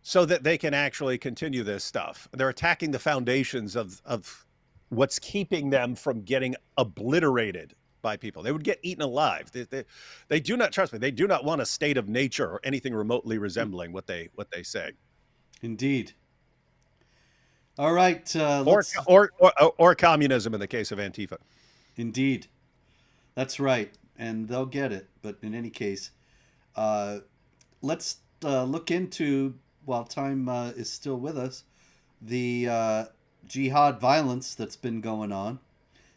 so that they can actually continue this stuff. They're attacking the foundations of what's keeping them from getting obliterated by people. They would get eaten alive. They do not, trust me, they do not want a state of nature or anything remotely resembling what they say. Indeed. All right. Or communism in the case of Antifa. Indeed. That's right. And they'll get it. But in any case, let's look into, while time is still with us, the jihad violence that's been going on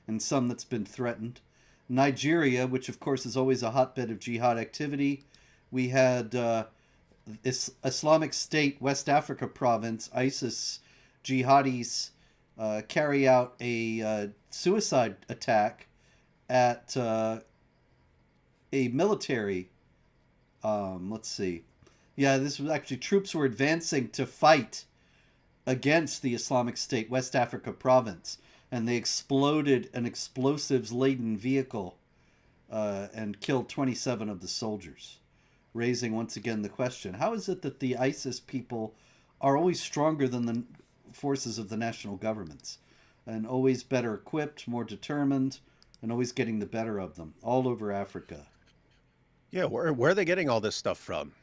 and some that's been threatened. Nigeria, which of course is always a hotbed of jihad activity. We had Islamic State, West Africa province, ISIS jihadis carry out a suicide attack at a military. Let's see. Yeah, this was actually troops were advancing to fight against the Islamic State, West Africa province, and they exploded an explosives-laden vehicle and killed 27 of the soldiers, raising once again the question, how is it that the ISIS people are always stronger than the forces of the national governments and always better equipped, more determined, and always getting the better of them all over Africa? Yeah, where are they getting all this stuff from?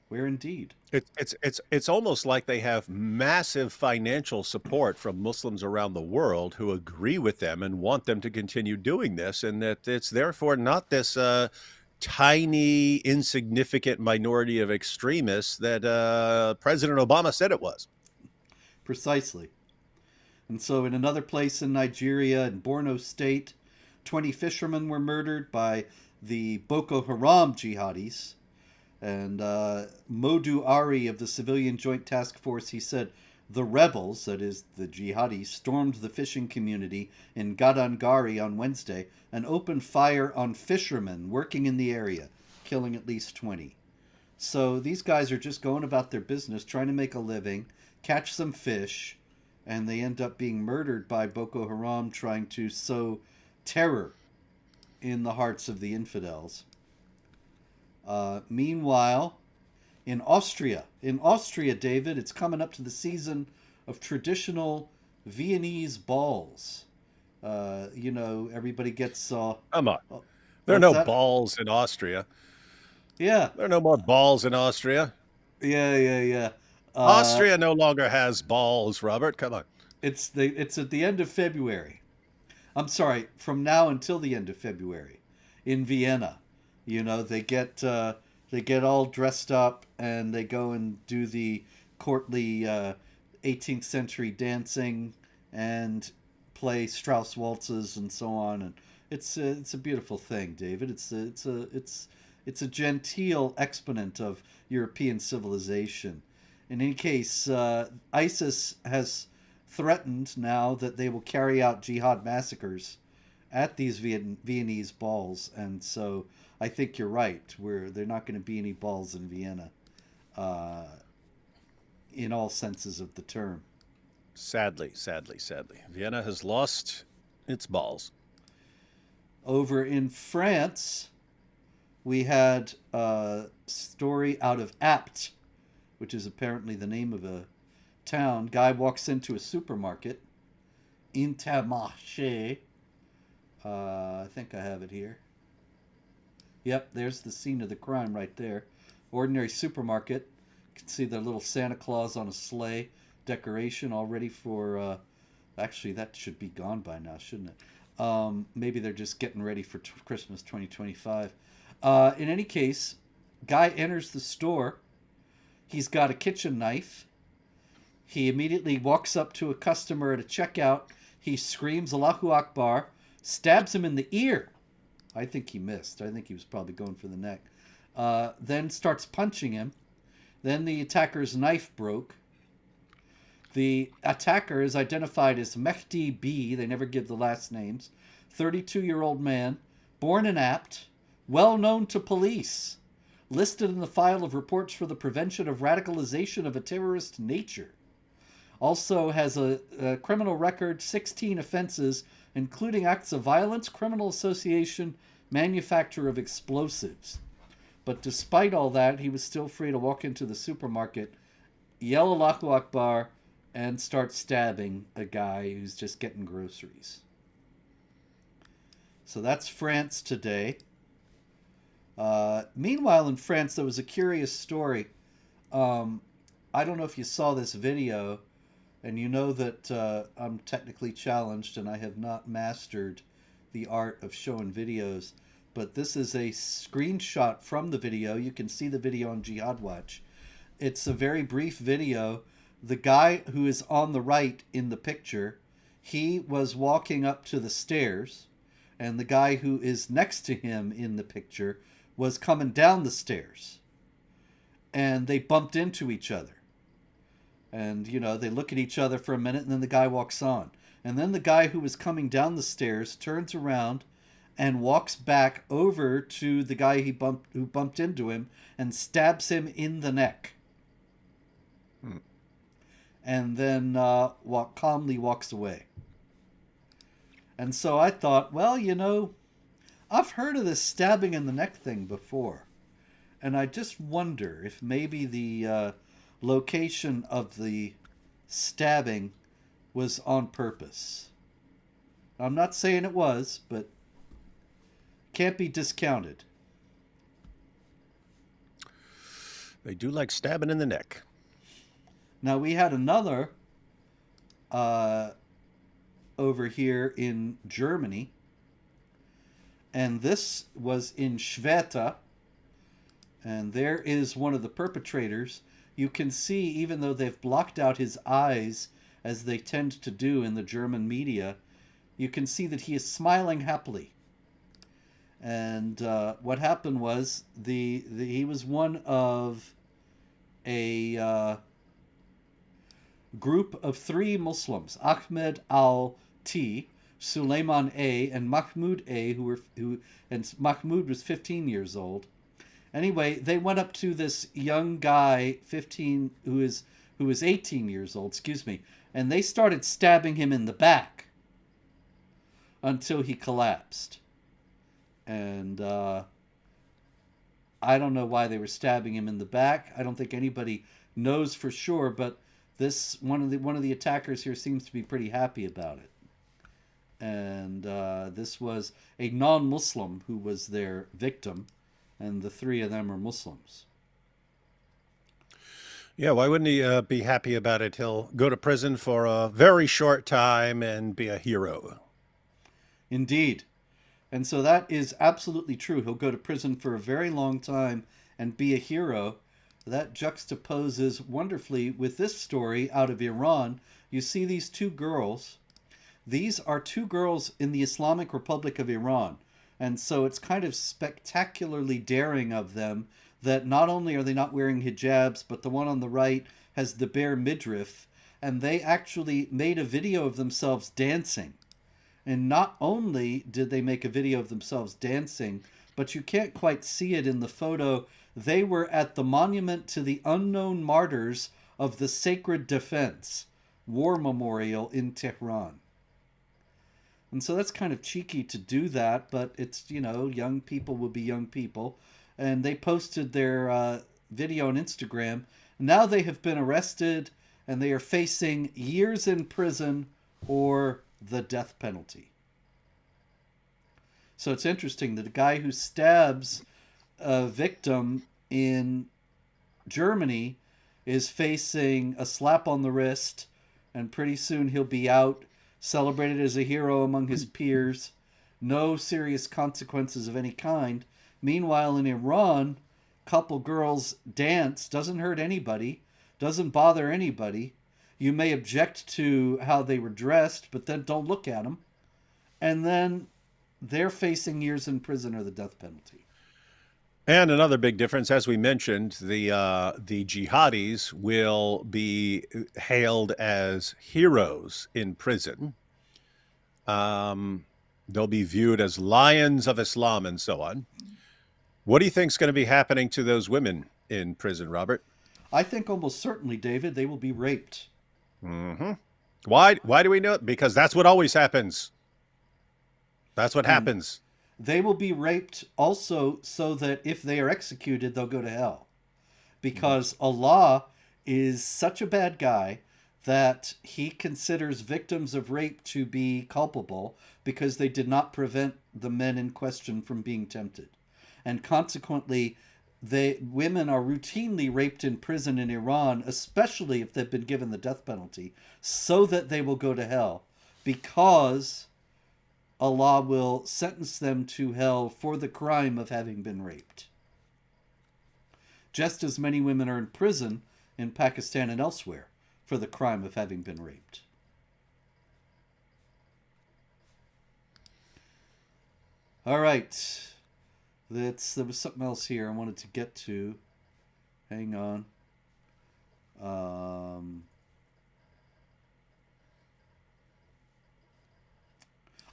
Where indeed. It's almost like they have massive financial support from Muslims around the world who agree with them and want them to continue doing this, and that it's therefore not this tiny, insignificant minority of extremists that President Obama said it was. Precisely. And so in another place in Nigeria, in Borno State, 20 fishermen were murdered by the Boko Haram jihadis. And Modu Ari of the Civilian Joint Task Force, he said, the rebels, that is the jihadis, stormed the fishing community in Gadangari on Wednesday and opened fire on fishermen working in the area, killing at least 20. So these guys are just going about their business, trying to make a living, catch some fish, and they end up being murdered by Boko Haram trying to sow terror in the hearts of the infidels. Meanwhile, in Austria, David, it's coming up to the season of traditional Viennese balls. Everybody gets. Come on. There are What's no that? balls in Austria. Yeah, There are no more balls in Austria. yeah. Uh, Austria no longer has balls, Robert. Come on. it's at the end of February. I'm sorry, from now until the end of February, in Vienna. They get all dressed up and they go and do the courtly 18th century dancing and play Strauss waltzes and so on. And it's a beautiful thing, David. It's a genteel exponent of European civilization. In any case, ISIS has threatened now that they will carry out jihad massacres at these Viennese balls, and so I think you're right. Where they're not going to be any balls in Vienna, uh, in all senses of the term. Sadly, sadly, sadly. Vienna has lost its balls. Over in France, we had a story out of Apt, which is apparently the name of a town. Guy walks into a supermarket, Intermarché. I think I have it here. Yep, there's the scene of the crime right there. Ordinary supermarket. You can see the little Santa Claus on a sleigh decoration all ready for. Actually, that should be gone by now, shouldn't it? Maybe they're just getting ready for Christmas 2025. In any case, guy enters the store. He's got a kitchen knife. He immediately walks up to a customer at a checkout. He screams Allahu Akbar, stabs him in the ear. I think he missed. I think he was probably going for the neck. Then starts punching him. Then the attacker's knife broke. The attacker is identified as Mehdi B. They never give the last names. 32-year-old man, born in Apt, well known to police, listed in the file of reports for the prevention of radicalization of a terrorist nature. Also has a criminal record, 16 offenses, including acts of violence, criminal association, manufacture of explosives. But despite all that, he was still free to walk into the supermarket, yell Allahu Akbar, and start stabbing a guy who's just getting groceries. So that's France today. Meanwhile, in France, there was a curious story. I don't know if you saw this video, and you know that I'm technically challenged and I have not mastered the art of showing videos, but this is a screenshot from the video. You can see the video on Jihad Watch. It's a very brief video. The guy who is on the right in the picture, he was walking up to the stairs, and the guy who is next to him in the picture was coming down the stairs. And they bumped into each other. And, they look at each other for a minute, and then the guy walks on. And then the guy who was coming down the stairs turns around and walks back over to the guy who bumped into him and stabs him in the neck. And then calmly walks away. And so I thought, well, I've heard of this stabbing in the neck thing before. And I just wonder if maybe the location of the stabbing was on purpose. I'm not saying it was, but can't be discounted. They do like stabbing in the neck. Now, we had another over here in Germany, and this was in Schwerte, and there is one of the perpetrators. You can see, even though they've blocked out his eyes, as they tend to do in the German media, you can see that he is smiling happily. And what happened was he was one of a group of three Muslims: Ahmed Al-T, Suleiman A, and Mahmoud A, and Mahmoud was 15 years old. Anyway, they went up to this young guy, 15, who was 18 years old, and they started stabbing him in the back until he collapsed. And I don't know why they were stabbing him in the back. I don't think anybody knows for sure, but This one of the attackers here seems to be pretty happy about it. And this was a non-Muslim who was their victim, and the three of them are Muslims. Yeah, why wouldn't he be happy about it? He'll go to prison for a very short time and be a hero. Indeed. And so that is absolutely true. He'll go to prison for a very long time and be a hero. That juxtaposes wonderfully with this story out of Iran. You see these two girls. These are two girls in the Islamic Republic of Iran. And so it's kind of spectacularly daring of them that not only are they not wearing hijabs, but the one on the right has the bare midriff. And they actually made a video of themselves dancing. And not only did they make a video of themselves dancing, but you can't quite see it in the photo. They were at the Monument to the Unknown Martyrs of the Sacred Defense War Memorial in Tehran. And so that's kind of cheeky to do that, but it's, young people will be young people. And they posted their video on Instagram. Now they have been arrested and they are facing years in prison or the death penalty. So it's interesting that a guy who stabs a victim in Germany is facing a slap on the wrist, and pretty soon he'll be out, celebrated as a hero among his peers, no serious consequences of any kind. Meanwhile, in Iran, couple girls dance, doesn't hurt anybody, doesn't bother anybody. You may object to how they were dressed, but then don't look at them. And then they're facing years in prison or the death penalty. And another big difference, as we mentioned, the jihadis will be hailed as heroes in prison. They'll be viewed as lions of Islam and so on. What do you think is going to be happening to those women in prison, Robert? I think almost certainly, David, they will be raped. Mm-hmm. Why do we know it? Because that's what always happens. That's what happens. They will be raped also so that if they are executed, they'll go to hell. Because Allah is such a bad guy that he considers victims of rape to be culpable because they did not prevent the men in question from being tempted. And consequently, women are routinely raped in prison in Iran, especially if they've been given the death penalty, so that they will go to hell, because Allah will sentence them to hell for the crime of having been raped. Just as many women are in prison in Pakistan and elsewhere for the crime of having been raped. All right. There was something else here I wanted to get to. Hang on.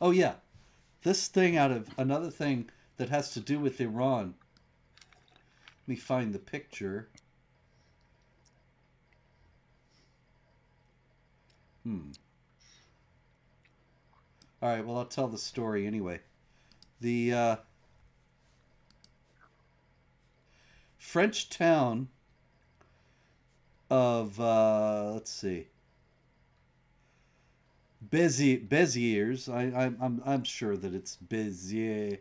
Oh, yeah. This thing another thing that has to do with Iran. Let me find the picture. All right, well, I'll tell the story anyway. The French town of, let's see, Béziers. I'm sure that it's Béziers,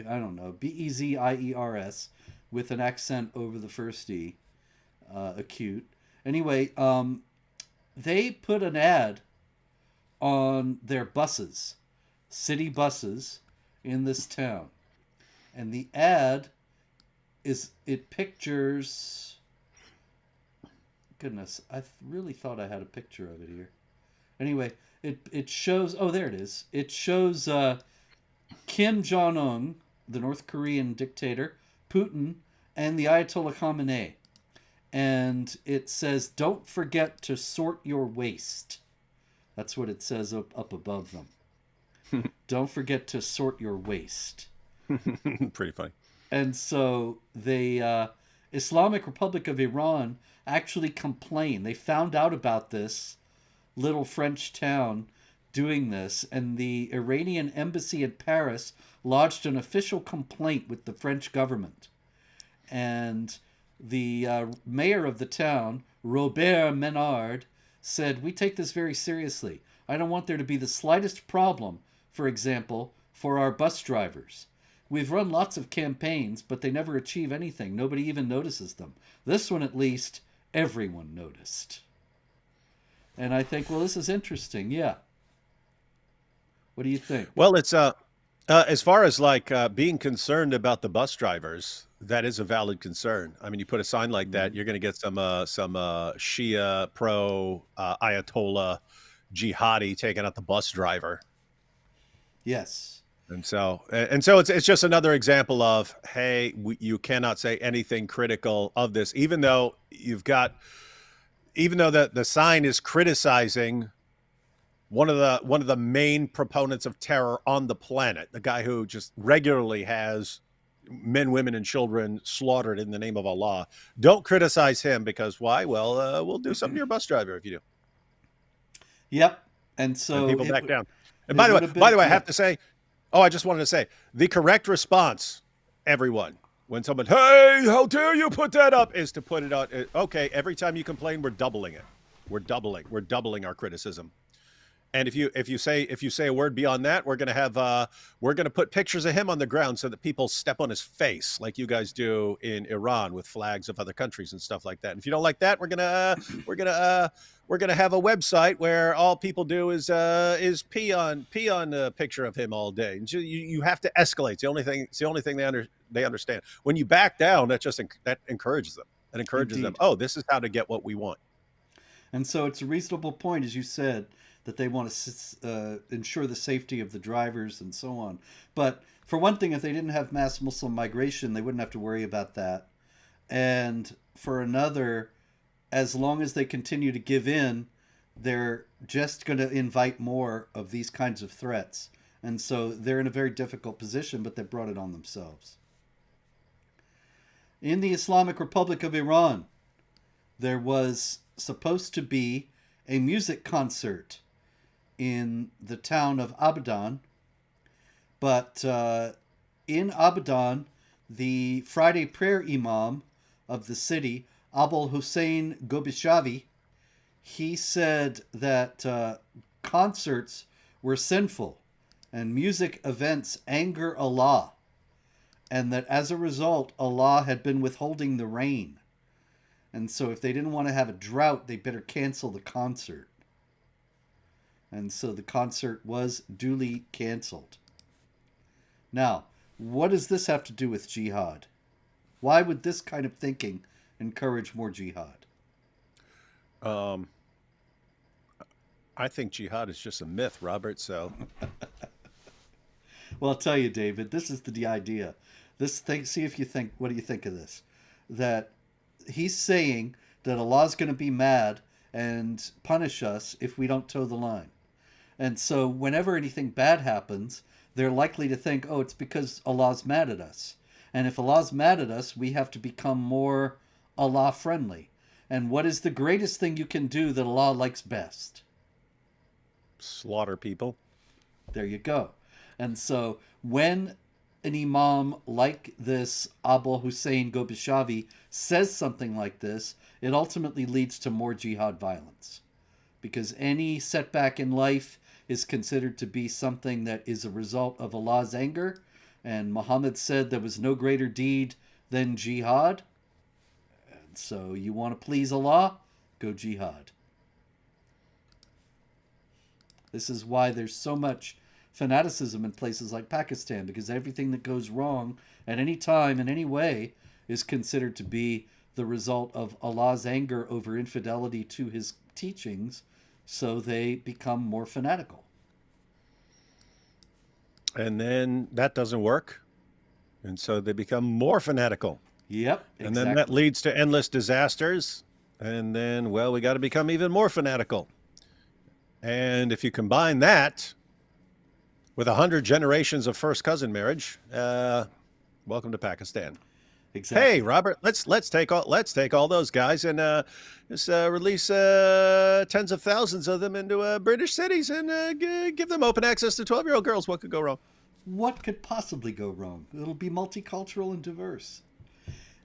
I don't know, Beziers, with an accent over the first E, acute. Anyway, they put an ad on their buses, city buses in this town, and the ad it pictures. Goodness, I really thought I had a picture of it here. Anyway, it shows. Oh, there it is. It shows Kim Jong-un, the North Korean dictator, Putin, and the Ayatollah Khamenei. And it says, "Don't forget to sort your waste." That's what it says up above them. Don't forget to sort your waste. Pretty funny. And so the Islamic Republic of Iran actually complained. They found out about this little French town doing this, and the Iranian embassy in Paris lodged an official complaint with the French government. And the mayor of the town Robert Menard, said, "We take this very seriously. I don't want there to be the slightest problem, for example, for our bus drivers. We've run lots of campaigns, but they never achieve anything. Nobody even notices them. This one, at least, everyone noticed." And I think, well, this is interesting. Yeah. What do you think? Well, it's as far as like being concerned about the bus drivers, that is a valid concern. I mean, you put a sign like that, Mhm. you're going to get some Shia pro Ayatollah jihadi taking out the bus driver. Yes. And so it's just another example of, hey, you cannot say anything critical of this, even though the sign is criticizing one of the main proponents of terror on the planet, the guy who just regularly has men, women, and children slaughtered in the name of Allah. Don't criticize him, because why? Well, we'll do something to your bus driver if you do, Yep. And and so people back down. And it by the way, would have by been, the way, I yeah. have to say, oh, I just wanted to say the correct response, everyone, when someone, hey, how dare you put that up, is to put it on. Okay, every time you complain, we're doubling it. We're doubling our criticism. And if you say a word beyond that, we're gonna put pictures of him on the ground so that people step on his face, like you guys do in Iran with flags of other countries and stuff like that. And if you don't like that, we're gonna have a website where all people do is pee on a picture of him all day. And you have to escalate. It's the only thing they understand. When you back down, that encourages them. That encourages them. Indeed. Oh, this is how to get what we want. And so it's a reasonable point, as you said, that they want to ensure the safety of the drivers and so on. But for one thing, if they didn't have mass Muslim migration, they wouldn't have to worry about that. And for another, as long as they continue to give in, they're just going to invite more of these kinds of threats. And so they're in a very difficult position, but they brought it on themselves. In the Islamic Republic of Iran, there was supposed to be a music concert in the town of Abadan, but in Abadan, the Friday prayer imam of the city, Abul Hussein Gobishavi, he said that concerts were sinful and music events anger Allah, and that as a result, Allah had been withholding the rain. And so if they didn't want to have a drought, they better cancel the concert. And so the concert was duly canceled. Now, what does this have to do with jihad? Why would this kind of thinking encourage more jihad? Um, I think jihad is just a myth, Robert. So Well, I'll tell you, David, this is the idea. This thing, see if you think, what do you think of this? That he's saying that Allah's going to be mad and punish us if we don't toe the line. And so whenever anything bad happens, they're likely to think, oh, it's because Allah's mad at us. And if Allah's mad at us, we have to become more Allah friendly. And what is the greatest thing you can do that Allah likes best? slaughter people. There you go. And so when an imam like this, Abul Hussein Gobishavi, says something like this, it ultimately leads to more jihad violence. Because any setback in life is considered to be something that is a result of Allah's anger. And Muhammad said there was no greater deed than jihad. And so you want to please Allah? Go jihad. This is why there's so much fanaticism in places like Pakistan, because everything that goes wrong at any time in any way is considered to be the result of Allah's anger over infidelity to his teachings, so they become more fanatical. And then that doesn't work. And so they become more fanatical. Yep, And exactly. then that leads to endless disasters. And then, well, we got to become even more fanatical. And if you combine that with 100 generations of first cousin marriage, welcome to Pakistan. Exactly. Hey, Robert, let's take all those guys and just release tens of thousands of them into British cities and give them open access to 12-year-old girls. What could go wrong? What could possibly go wrong? It'll be multicultural and diverse.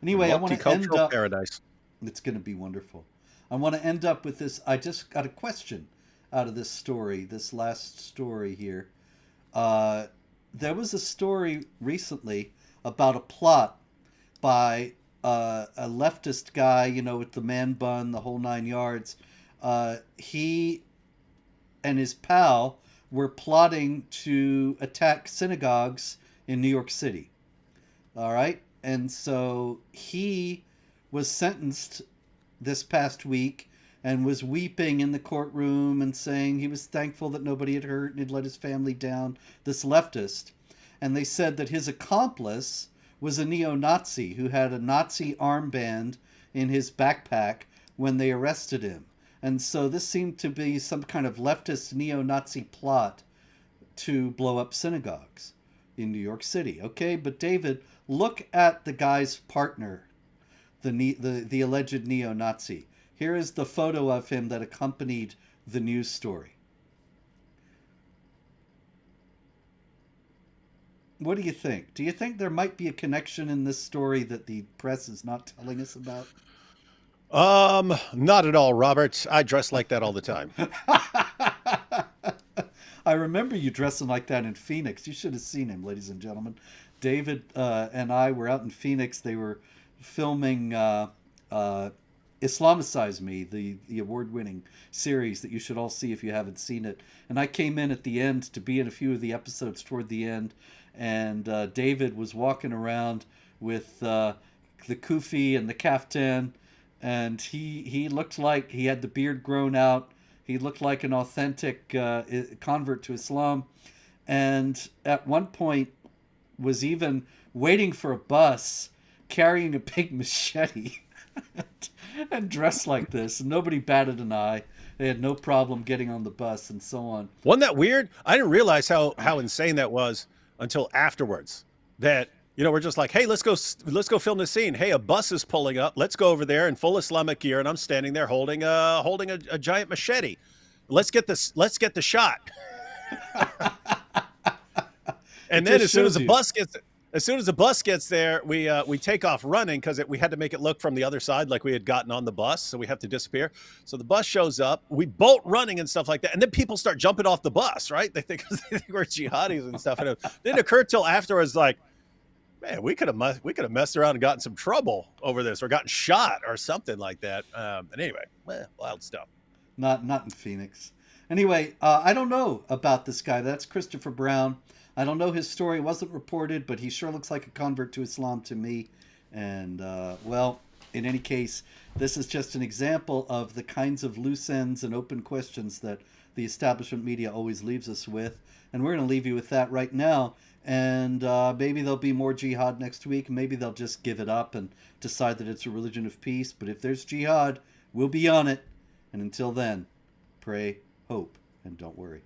Anyway, I want to end Multicultural up. paradise. It's going to be wonderful. I want to end up with this. I just got a question out of this story, this last story here. Uh, there was a story recently about a plot by a leftist guy, you know, with the man bun, the whole 9 yards. He and his pal were plotting to attack synagogues in New York City. All right. And so he was sentenced this past week and was weeping in the courtroom and saying he was thankful that nobody had hurt and had let his family down, this leftist. And they said that his accomplice was a neo Nazi who had a Nazi armband in his backpack when they arrested him. And so this seemed to be some kind of leftist neo Nazi plot to blow up synagogues in New York City. Okay, but David, look at the guy's partner, the alleged neo-Nazi. Here is the photo of him that accompanied the news story. What do you think? Do you think there might be a connection in this story that the press is not telling us about? Not at all, Robert. I dress like that all the time. I remember you dressing like that in Phoenix. You should have seen him, ladies and gentlemen. David and I were out in Phoenix. They were filming Islamicize Me, the award-winning series that you should all see if you haven't seen it. And I came in at the end to be in a few of the episodes toward the end. And David was walking around with the kufi and the kaftan. And he looked like he had the beard grown out. He looked like an authentic convert to Islam. And at one point was even waiting for a bus carrying a big machete and dressed like this. Nobody batted an eye. They had no problem getting on the bus and so on. Wasn't that weird? I didn't realize how insane that was until afterwards. That, you know, we're just like, hey, let's go film this scene. Hey, a bus is pulling up. Let's go over there in full Islamic gear, and I'm standing there holding a giant machete. Let's get the shot. And then as soon as the bus gets there, we take off running because we had to make it look from the other side like we had gotten on the bus, so we have to disappear. So the bus shows up, we bolt running and stuff like that, and then people start jumping off the bus, right? They think we're jihadis and stuff. And it didn't occur till afterwards, like, man, we could have messed around and gotten some trouble over this, or gotten shot or something like that. And anyway, wild stuff. Not in Phoenix. Anyway, I don't know about this guy. That's Christopher Brown. I don't know his story. It wasn't reported, but he sure looks like a convert to Islam to me. And, well, in any case, this is just an example of the kinds of loose ends and open questions that the establishment media always leaves us with. And we're going to leave you with that right now. And maybe there'll be more jihad next week. Maybe they'll just give it up and decide that it's a religion of peace. But if there's jihad, we'll be on it. And until then, pray, hope, and don't worry.